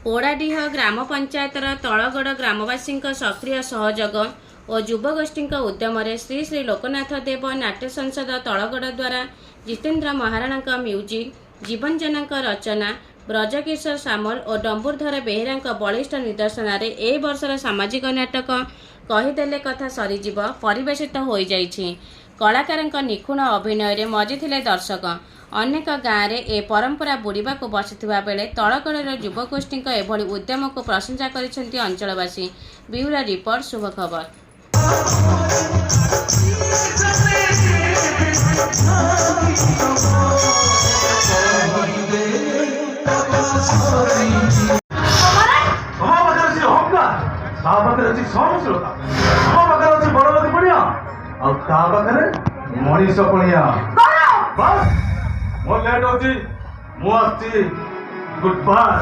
पोड़ाडीह ग्राम पंचायतर तलगड़ ग्रामवासी सक्रिय सहयोग और युवगोष्ठी उद्यम श्री श्री लोकनाथ देव नाट्य संसद तलगड़ द्वारा जितेन्द्र महाराणा म्यूजिक जीवन जनक रचना ब्रजकिशोर सामल और डंबुरधर बेहेरा बलिष्ठ निर्देशन ए वर्षर सामाजिक नाटक कहीदेले कथा सरीजीव परिवेशित हो जाइछि। कलाकार निखुण अभिनय मजिथिले दर्शक। अनेक गाँव में ए परंपरा बुड़ीबा को बसिथिबा बेले तलगड़र युवगोष्ठी एभली उद्यम को प्रशंसा करिसेंती अंचलवासी। ब्यूरो रिपोर्ट शुभ खबर। मनीष पणिया मो लेट होची मु आछि गुड बाय।